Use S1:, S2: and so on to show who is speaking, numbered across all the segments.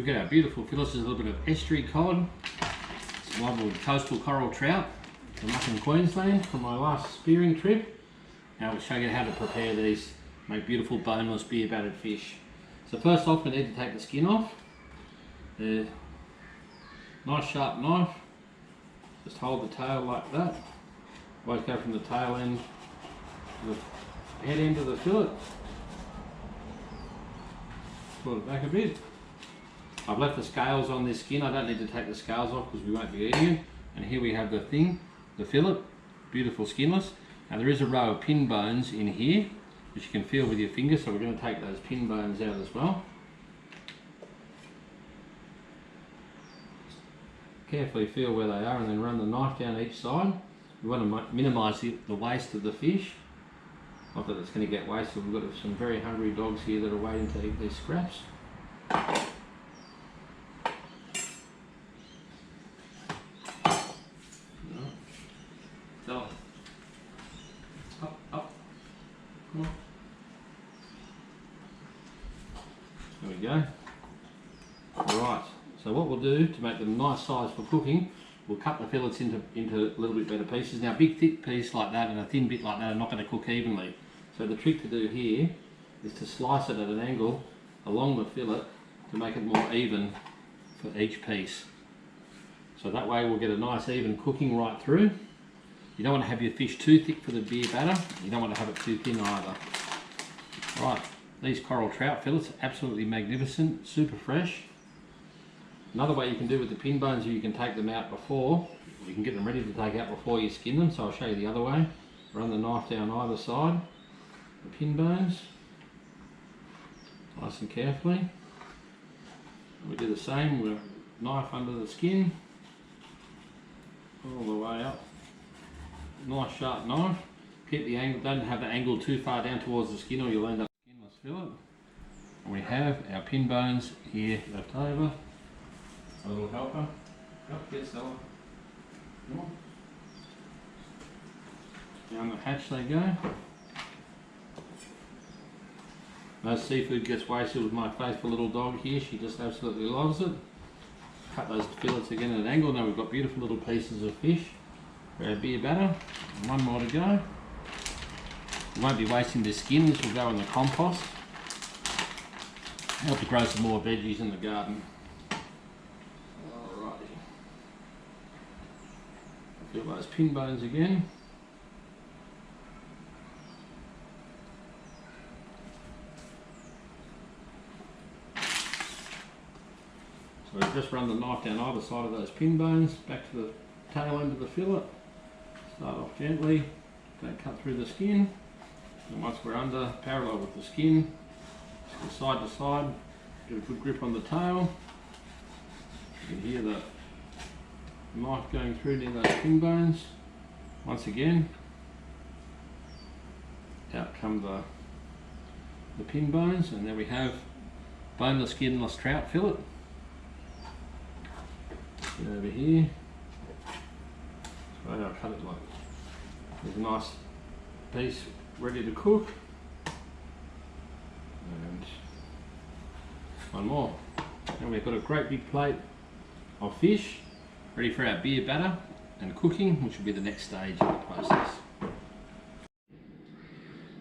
S1: we've got our beautiful fillets. There's a little bit of estuary cod, some lovely coastal coral trout from up in Queensland from my last spearing trip. Now we'll show you how to prepare these, make beautiful boneless beer battered fish. So first off, we need to take the skin off. Nice sharp knife, just hold the tail like that. Always go from the tail end to the head end of the fillet. Pull it back a bit. I've left the scales on this skin. I don't need to take the scales off because we won't be eating it. And here we have the thing, the fillet, beautiful skinless. Now there is a row of pin bones in here, which you can feel with your fingers, so we're going to take those pin bones out as well. Carefully feel where they are and then run the knife down each side. We want to minimise the waste of the fish. Not that it's going to get wasted, we've got some very hungry dogs here that are waiting to eat these scraps. So, up, come on. There we go. Alright, so what we'll do to make them nice size for cooking, we'll cut the fillets into a little bit better pieces. Now a big thick piece like that and a thin bit like that are not going to cook evenly. So the trick to do here is to slice it at an angle along the fillet to make it more even for each piece. So that way we'll get a nice even cooking right through. You don't want to have your fish too thick for the beer batter. You don't want to have it too thin either. Right, these coral trout fillets are absolutely magnificent, super fresh. Another way you can do with the pin bones is you can take them out before, you can get them ready to take out before you skin them, so I'll show you the other way. Run the knife down either side, the pin bones, nice and carefully. And we do the same with a knife under the skin, all the way up. Nice sharp knife. Keep the angle, don't have the angle too far down towards the skin or you'll end up skinless fillet. And we have our pin bones here left over. A little helper. Up, get Stella. Come on. Down the hatch they go. No seafood gets wasted with my faithful little dog here. She just absolutely loves it. Cut those fillets again at an angle. Now we've got beautiful little pieces of fish for our beer batter. And one more to go. We won't be wasting the skin. This will go in the compost. Help to grow some more veggies in the garden. Feel those pin bones again. So we've just run the knife down either side of those pin bones, back to the tail end of the fillet. Start off gently, don't cut through the skin. And once we're under, parallel with the skin, just go side to side, get a good grip on the tail. You can hear the knife going through near those pin bones. Once again, out come the pin bones, and there we have boneless skinless trout fillet. Get over here. So I'll cut it like there's a nice piece ready to cook. And one more. And we've got a great big plate of fish ready for our beer batter and cooking, which will be the next stage of the process.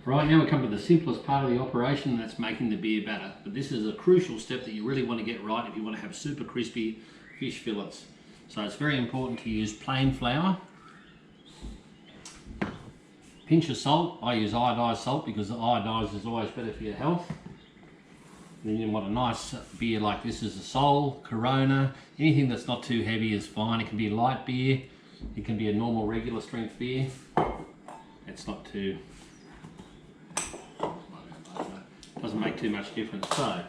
S1: Right, now we come to the simplest part of the operation, and that's making the beer batter. But this is a crucial step that you really want to get right if you want to have super crispy fish fillets. So it's very important to use plain flour, pinch of salt. I use iodized salt because iodized is always better for your health. Then you want a nice beer like this is a Sol, Corona, anything that's not too heavy is fine. It can be light beer, it can be a normal regular strength beer. It's not too, doesn't make too much difference. So,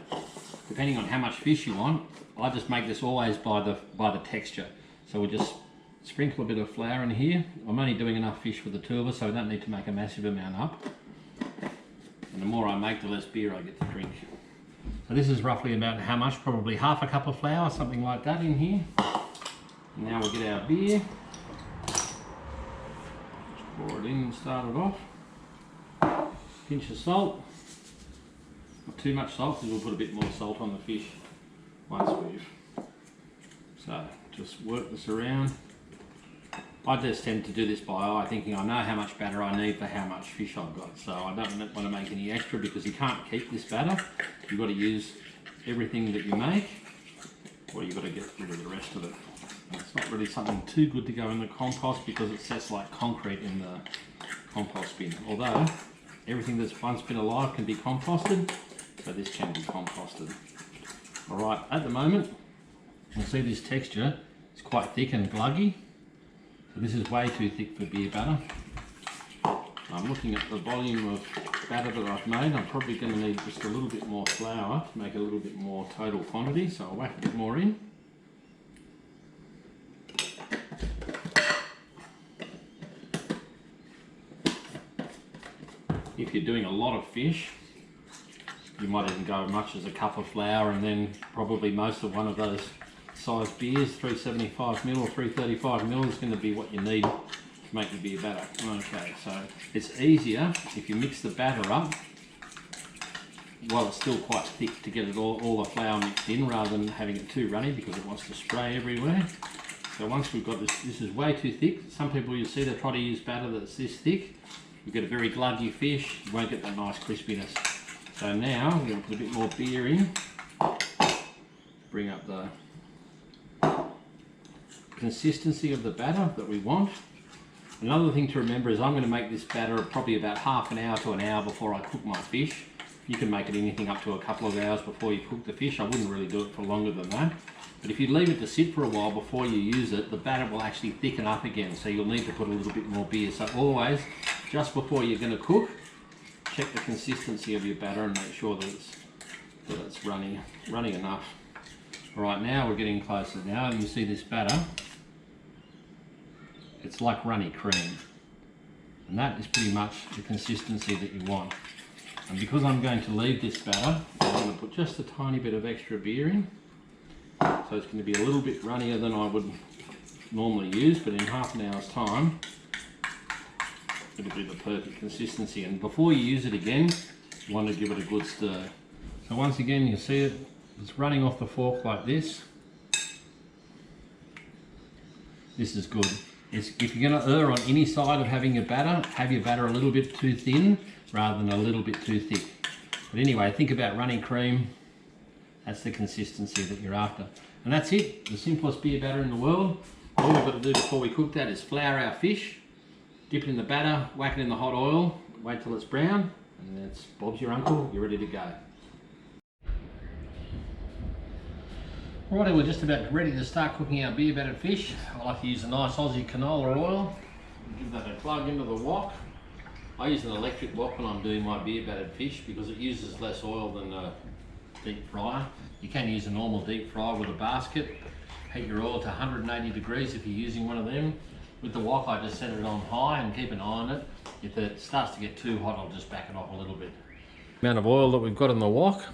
S1: depending on how much fish you want, I just make this always by the texture. So we'll just sprinkle a bit of flour in here. I'm only doing enough fish for the two of us, so I don't need to make a massive amount up. And the more I make, the less beer I get to drink. So this is roughly about how much? Probably half a cup of flour, something like that in here. And now we'll get our beer. Just pour it in and start it off. Pinch of salt. Not too much salt because we'll put a bit more salt on the fish once we've, so just work this around. I just tend to do this by eye, thinking I know how much batter I need for how much fish I've got. So I don't want to make any extra because you can't keep this batter. You've got to use everything that you make, or you've got to get rid of the rest of it. And it's not really something too good to go in the compost because it sets like concrete in the compost bin. Although everything that's once been alive can be composted, so this can be composted. Alright, at the moment, you'll see this texture is quite thick and gluggy. So this is way too thick for beer batter. I'm looking at the volume of batter that I've made. I'm probably going to need just a little bit more flour to make a little bit more total quantity, so I'll whack a bit more in. If you're doing a lot of fish, you might even go as much as a cup of flour, and then probably most of one of those size beers, 375ml or 335ml, is going to be what you need to make the beer batter. Okay, so it's easier if you mix the batter up while it's still quite thick to get it all the flour mixed in, rather than having it too runny because it wants to spray everywhere. So once we've got this is way too thick. Some people, you see, they try to use batter that's this thick. You get a very gluggy fish, you won't get that nice crispiness. So now we're going to put a bit more beer in, bring up the consistency of the batter that we want. Another thing to remember is I'm going to make this batter probably about half an hour to an hour before I cook my fish. You can make it anything up to a couple of hours before you cook the fish. I wouldn't really do it for longer than that. But if you leave it to sit for a while before you use it, the batter will actually thicken up again, so you'll need to put a little bit more beer. So always, just before you're going to cook, check the consistency of your batter and make sure that it's runny enough. Alright, now we're getting closer. Now you see this batter, it's like runny cream. And that is pretty much the consistency that you want. And because I'm going to leave this batter, I'm going to put just a tiny bit of extra beer in. So it's going to be a little bit runnier than I would normally use, but in half an hour's time, it'll be the perfect consistency. And before you use it again, you want to give it a good stir. So once again, you see it's running off the fork like this. This is good. If you're going to err on any side of having your batter, have your batter a little bit too thin rather than a little bit too thick. But anyway, think about running cream. That's the consistency that you're after. And that's it, the simplest beer batter in the world. All we've got to do before we cook that is flour our fish, dip it in the batter, whack it in the hot oil, wait till it's brown, and then it's Bob's your uncle, you're ready to go. Righty, we're just about ready to start cooking our beer battered fish. I like to use a nice Aussie canola oil. Give that a plug into the wok. I use an electric wok when I'm doing my beer battered fish because it uses less oil than a deep fryer. You can use a normal deep fryer with a basket. Heat your oil to 180 degrees if you're using one of them. With the wok, I just set it on high and keep an eye on it. If it starts to get too hot, I'll just back it off a little bit. The amount of oil that we've got in the wok,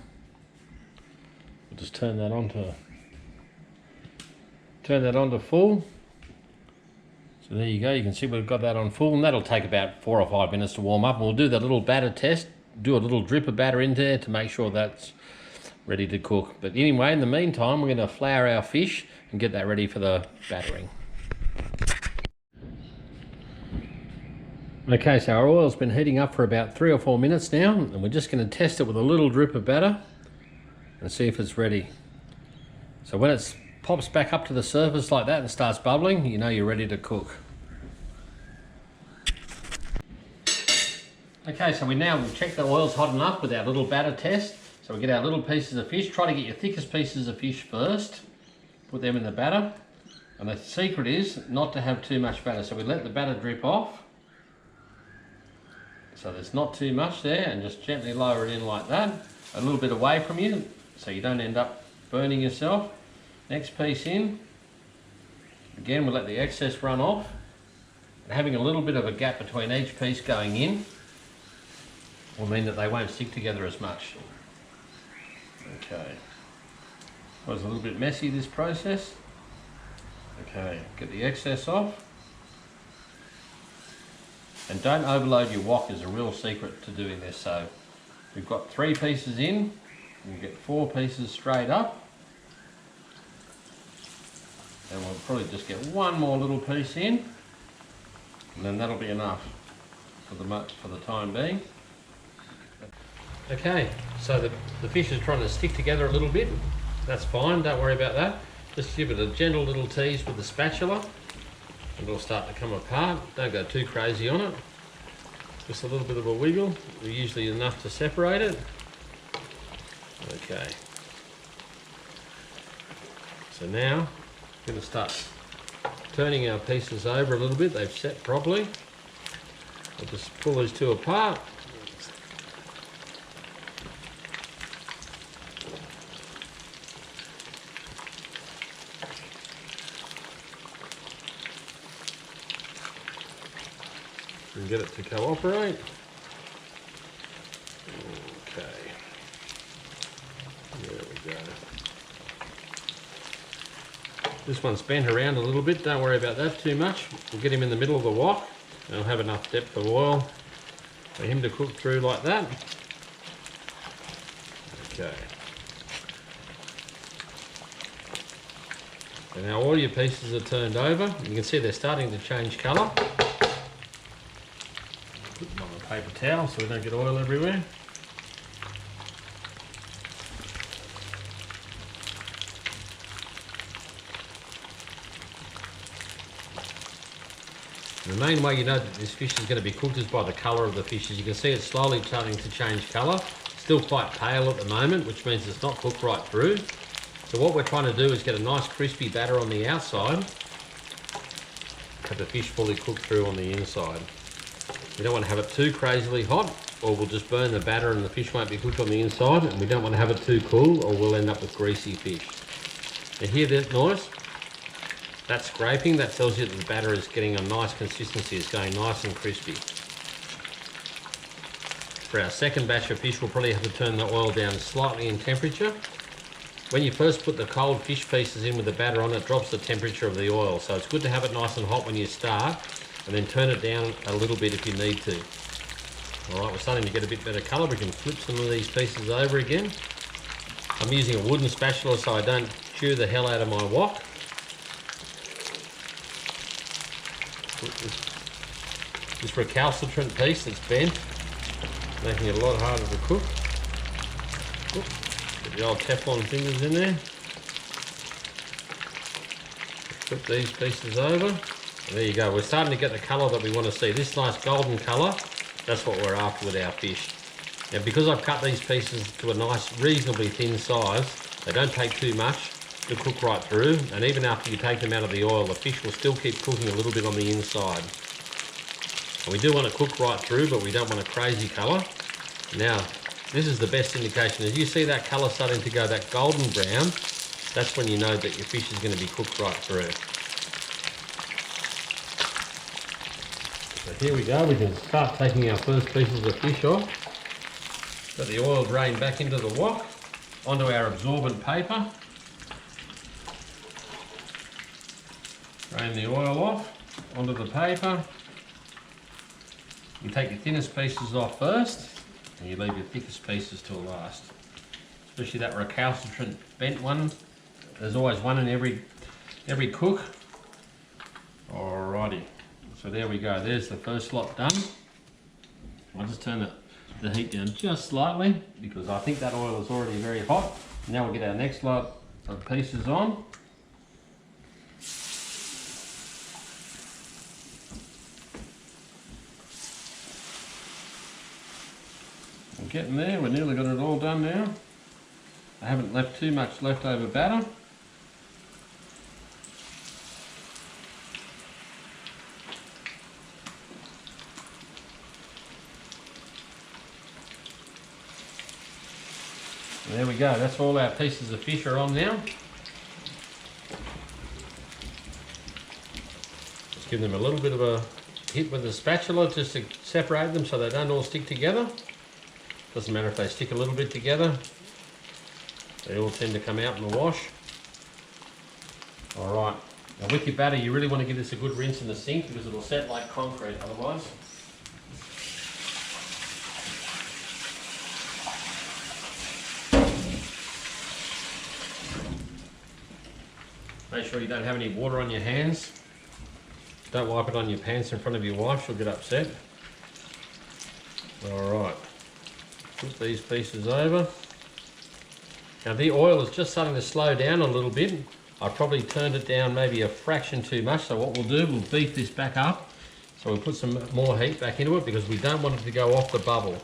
S1: we'll just turn that on to full. So there you go, you can see we've got that on full, and that'll take about 4 or 5 minutes to warm up. And we'll do that little batter test, do a little drip of batter in there to make sure that's ready to cook. But anyway, in the meantime, we're going to flour our fish and get that ready for the battering. Okay, so our oil's been heating up for about 3 or 4 minutes now, and we're just going to test it with a little drip of batter and see if it's ready. So when it pops back up to the surface like that and starts bubbling, you know you're ready to cook. Okay, so we'll check the oil's hot enough with our little batter test. So we get our little pieces of fish. Try to get your thickest pieces of fish first. Put them in the batter. And the secret is not to have too much batter. So we let the batter drip off. So there's not too much there, and just gently lower it in like that. A little bit away from you so you don't end up burning yourself. Next piece in. Again, we'll let the excess run off. And having a little bit of a gap between each piece going in will mean that they won't stick together as much. Okay. It was a little bit messy, this process. Okay, get the excess off. And don't overload your wok is a real secret to doing this. So we've got 3 pieces in, and you get 4 pieces straight up. And we'll probably just get one more little piece in, and then that'll be enough for the time being. Okay, so the fish is trying to stick together a little bit. That's fine, don't worry about that. Just give it a gentle little tease with the spatula and it'll start to come apart. Don't go too crazy on it. Just a little bit of a wiggle, usually enough to separate it. Okay. So now we're going to start turning our pieces over a little bit. They've set properly. I'll just pull these two apart. And get it to cooperate. Okay. There we go. This one's bent around a little bit, don't worry about that too much. We'll get him in the middle of the wok and I'll have enough depth of oil for him to cook through like that. Okay. So now all your pieces are turned over. You can see they're starting to change colour. Put them on a paper towel so we don't get oil everywhere. The main way you know that this fish is going to be cooked is by the colour of the fish. As you can see, it's slowly starting to change colour. Still quite pale at the moment, which means it's not cooked right through. So what we're trying to do is get a nice crispy batter on the outside, have the fish fully cooked through on the inside. We don't want to have it too crazily hot or we'll just burn the batter and the fish won't be cooked on the inside, and we don't want to have it too cool or we'll end up with greasy fish. You hear that noise? That's scraping. That tells you that the batter is getting a nice consistency. It's going nice and crispy. For our second batch of fish, we'll probably have to turn the oil down slightly in temperature. When you first put the cold fish pieces in with the batter on, it drops the temperature of the oil. So it's good to have it nice and hot when you start, and then turn it down a little bit if you need to. All right, we're starting to get a bit better colour. We can flip some of these pieces over again. I'm using a wooden spatula so I don't chew the hell out of my wok. This recalcitrant piece that's bent, making it a lot harder to cook. Get the old Teflon fingers in there. Flip these pieces over. And there you go. We're starting to get the colour that we want to see. This nice golden colour, that's what we're after with our fish. Now because I've cut these pieces to a nice, reasonably thin size, they don't take too much to cook right through, and even after you take them out of the oil, the fish will still keep cooking a little bit on the inside. And we do want to cook right through, but we don't want a crazy colour. Now, this is the best indication. As you see that colour starting to go that golden brown, that's when you know that your fish is going to be cooked right through. So here we go, we can start taking our first pieces of fish off. Got the oil drained back into the wok, onto our absorbent paper. Drain the oil off, onto the paper. You take your thinnest pieces off first, and you leave your thickest pieces till last. Especially that recalcitrant bent one. There's always one in every cook. Alrighty, so there we go. There's the first lot done. I'll just turn the heat down just slightly because I think that oil is already very hot. Now we'll get our next lot of pieces on. We're getting there, we've nearly got it all done now. I haven't left too much leftover batter. And there we go, that's all our pieces of fish are on now. Just give them a little bit of a hit with the spatula just to separate them so they don't all stick together. Doesn't matter if they stick a little bit together, they all tend to come out in the wash. Alright, now with your batter you really want to give this a good rinse in the sink because it'll set like concrete otherwise. Make sure you don't have any water on your hands. Don't wipe it on your pants in front of your wife, she'll get upset. Alright, put these pieces over. Now the oil is just starting to slow down a little bit. I probably turned it down maybe a fraction too much, so what we'll do, we'll beef this back up. So we'll put some more heat back into it because we don't want it to go off the bubble.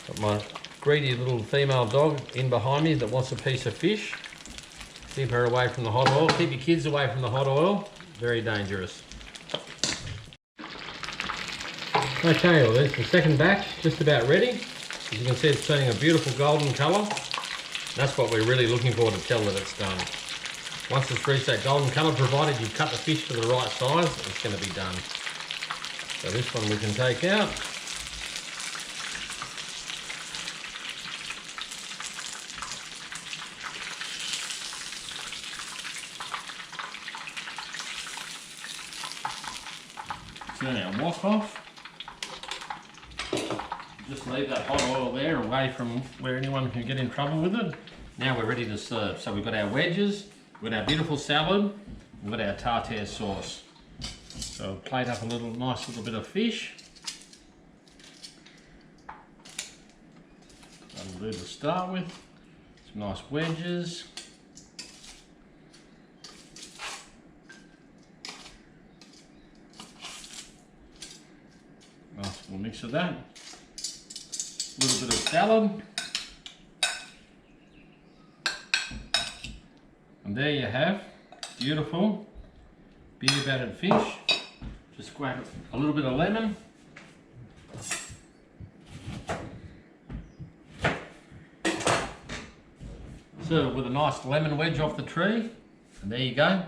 S1: Got my greedy little female dog in behind me that wants a piece of fish. Keep her away from the hot oil. Keep your kids away from the hot oil. Very dangerous. Okay, well there's the second batch, just about ready. As you can see, it's turning a beautiful golden colour. That's what we're really looking for to tell that it's done. Once it's reached that golden colour, provided you've cut the fish to the right size, it's going to be done. So this one we can take out. Turn our wok off. Just leave that hot oil there away from where anyone can get in trouble with it. Now we're ready to serve. So we've got our wedges, we've got our beautiful salad, we've got our tartare sauce. So we'll plate up a nice little bit of fish. That'll do to start with. Some nice wedges. Nice little mix of that. A little bit of salad. And there you have beautiful beer battered fish. Just grab a little bit of lemon. Serve it with a nice lemon wedge off the tree. And there you go.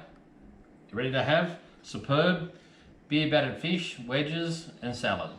S1: You're ready to have superb beer battered fish, wedges and salad.